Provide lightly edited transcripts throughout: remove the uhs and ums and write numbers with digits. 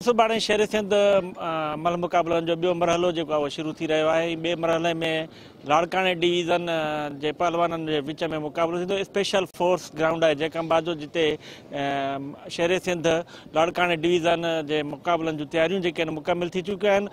सुभाणे शेर सिंध मल मुक़ाबलनि जो ॿियो मरहलो जेको आहे उहो शुरू थी रहियो आहे। ॿिए मरहले में लाड़काणे डिवीज़न जे पहलवाननि जे विच में मुक़ाबलो थींदो। स्पेशल फोर्स ग्राउंड आहे जैकंबाद जो, जिते शेर सिंध लाड़काणे डिवीज़न जे मुक़ाबलनि जूं तयारियूं जेके आहिनि मुकमिल थी चुकियूं आहिनि।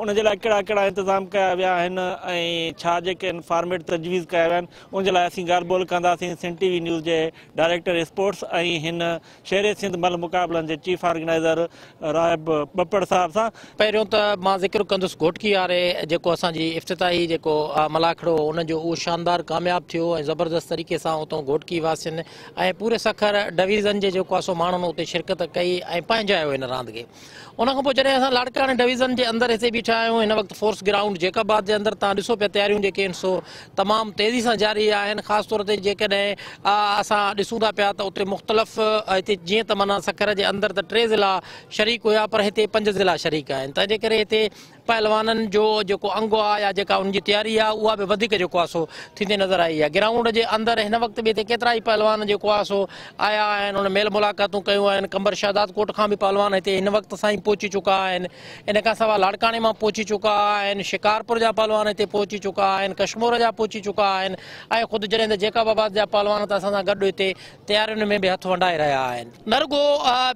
उन जे लाइ कहिड़ा कहिड़ा इंतज़ाम कया विया आहिनि ऐं छा जेके आहिनि फॉर्मेट तजवीज़ कया विया आहिनि, उन जे लाइ असीं ॻाल्हि ॿोल कंदासीं सिंध टीवी न्यूज़ जे डायरेक्टर स्पोर्ट्स ऐं हिन शेर सिंध मल मुक़ाबलनि जे चीफ ऑर्गेनाइज़र रायब बप्पड़ साहब सां। पहिरियों त मां ज़िक्र कंदुसि घोटकी वारे जेको असांजी इफ़्तिताही जेको मलाखड़ो उनजो उहो शानदार कामयाबु थियो ऐं ज़बरदस्त तरीक़े सां उतां घोटकी वासियुनि ऐं पूरे सखर डिवीज़न जे जेको आहे सो माण्हुनि उते शिरकत कई ऐं पंहिंजायो हिन रांदि खे। उनखां पोइ जॾहिं असां लाड़काणे डिवीज़न जे अंदरि हिते बीठा आहियूं, हिन वक़्तु फोर्स ग्राउंड जैकबाद जे अंदरि तव्हां ॾिसो पिया तयारियूं जेके आहिनि सो तमामु तेज़ी सां जारी आहिनि। ख़ासि तौर ते जेकॾहिं असां ॾिसूं था पिया त उते मुख़्तलिफ़ हिते जीअं त माना सखर जे अंदरि त 3 ज़िला शरीक हुया, पर हिते 5 ज़िला शरीक आहिनि। तंहिंजे करे हिते पहलवाननि जो जेको अंग आहे या जेका उनजी तयारी आहे उहा बि वधीक जेको आहे सो थींदी नज़र आई आहे। ग्राउंड जे अंदरि हिन वक़्तु बि हिते केतिरा ई पहलवान जेको आहे सो आया आहिनि, उन मेल मुलाक़ातूं कयूं आहिनि। कंबर शहदाद कोट खां बि पहलवान हिते हिन वक़्तु सां ई पहुची चुका आहिनि। इन खां सवाइ लाड़काणे मां पहुची चुका आहिनि, शिकारपुर जा पहलवान हिते पहुची चुका आहिनि, कश्मीर जा पहुची चुका आहिनि ऐं ख़ुदि जॾहिं त जैकबाबाद जा पहलवान त असां सां गॾु हिते तयारियुनि में बि हथु वंडाए रहिया आहिनि। न रुगो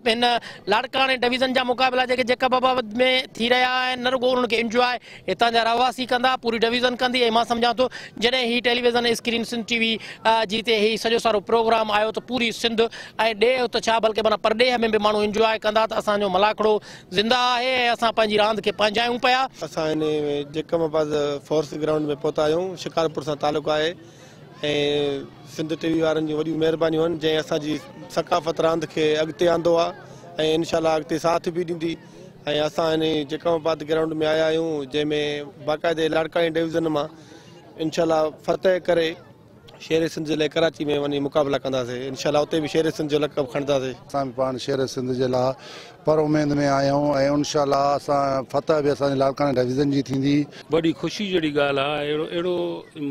हिन लाड़काणे डिवीज़न जा मुक़ाबिला जेके जैकबाबाद में थी रहिया आहिनि, न रुगो उन्हनि खे इंजॉय हितां जा रहवासी कंदा, पूरी डिवीज़न कंदी। ऐं मां सम्झां थो जॾहिं ही टेलीविज़न स्क्रीन सिंध टीवी जी ते ही सॼो सारो प्रोग्राम आयो त पूरी सिंध ऐं ॾेह त छा बल्कि माना परॾेह में बि माण्हू इंजॉय कंदा त असांजो मलाखड़ो ज़िंदा आहे ऐं असां पंहिंजी रांदि खे पंहिंजायूं पिया। असां हिन जैकबाबाद फोर्स ग्राउंड में पहुता आहियूं। शिकारपुर सां तालुक़ु आहे ऐं सिंध टीवी वारनि जूं वॾियूं महिरबानियूं आहिनि जंहिं असांजी सकाफ़त रांदि खे अॻिते आंदो आहे ऐं इनशाला अॻिते साथ बि ॾींदी। ऐं असां हिन जैकबाबाद ग्राउंड में आया आहियूं जंहिंमें बाक़ाइदे लाड़काणे डिवीज़न मां इनशाला फतह करे शेर सिंध जे लाइ कराची में वञी मुक़ाबला कंदासीं। इनशाला उते बि शेर सिंध जो लक़ब खणंदासीं। असां बि पाण शेर सिंध जे लाइ पर उमेद में आया आहियूं ऐं इनशाला असां फतह बि असांजे लाड़काणे डिवीज़न जी थींदी। बड़ी ख़ुशी जहिड़ी ॻाल्हि आहे। अहिड़ो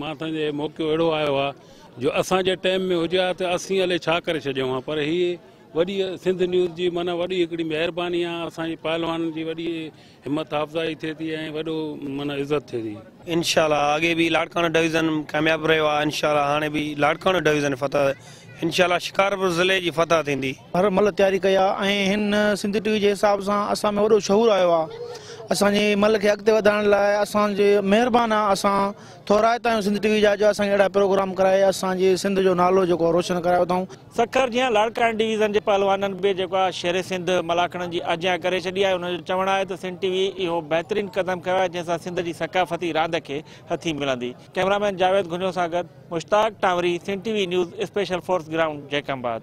मां तव्हांजे मौक़ो अहिड़ो आयो आहे जो असांजे टाइम में हुजे हा त असीं हले छा करे छॾियूं हा, पर हीअ वॾी सिंध न्यूज़ जी माना वॾी हिकिड़ी महिरबानी आहे। असांजे पहलवाननि जी वॾी हिमत अफ़ज़ाई थिए थी ऐं वॾो माना इज़त थिए थी। इनशाला अॻे बि लाड़काणे डिवीज़न कामयाबु रहियो आहे। इनशाला हाणे बि लाड़काणे डिवीज़न फतह, इनशाला शिकारपुर ज़िले जी फतह थींदी। हर महिल तयारी कई आहे ऐं हिन सिंध टीवी जे हिसाब सां असां में वॾो शहूर आयो आहे। असांजे मल खे अॻिते वधाइण लाइ असांजे महिरबानी आहे। असां थोराइता आहियूं सिंध टीवी जा जो असांखे अहिड़ा प्रोग्राम कराए असांजे सिंध जो नालो जेको रोशन करायो अथऊं। सखर जीअं लाड़काणे डिवीज़न जे पहलवाननि बि जेको आहे शेर सिंध मलाखड़नि जी अजियां करे छॾी आहे। उनजो चवणु आहे त सिंध टीवी इहो बहितरीनु क़दम कयो आहे जंहिंसां सिंध जी सकाफ़ती रांदि खे हथी मिलंदी। कैमरामैन जावेद गुंजो सां गॾु Mushtaq Tawari, Sindh TV news, special force ground जैकबाद।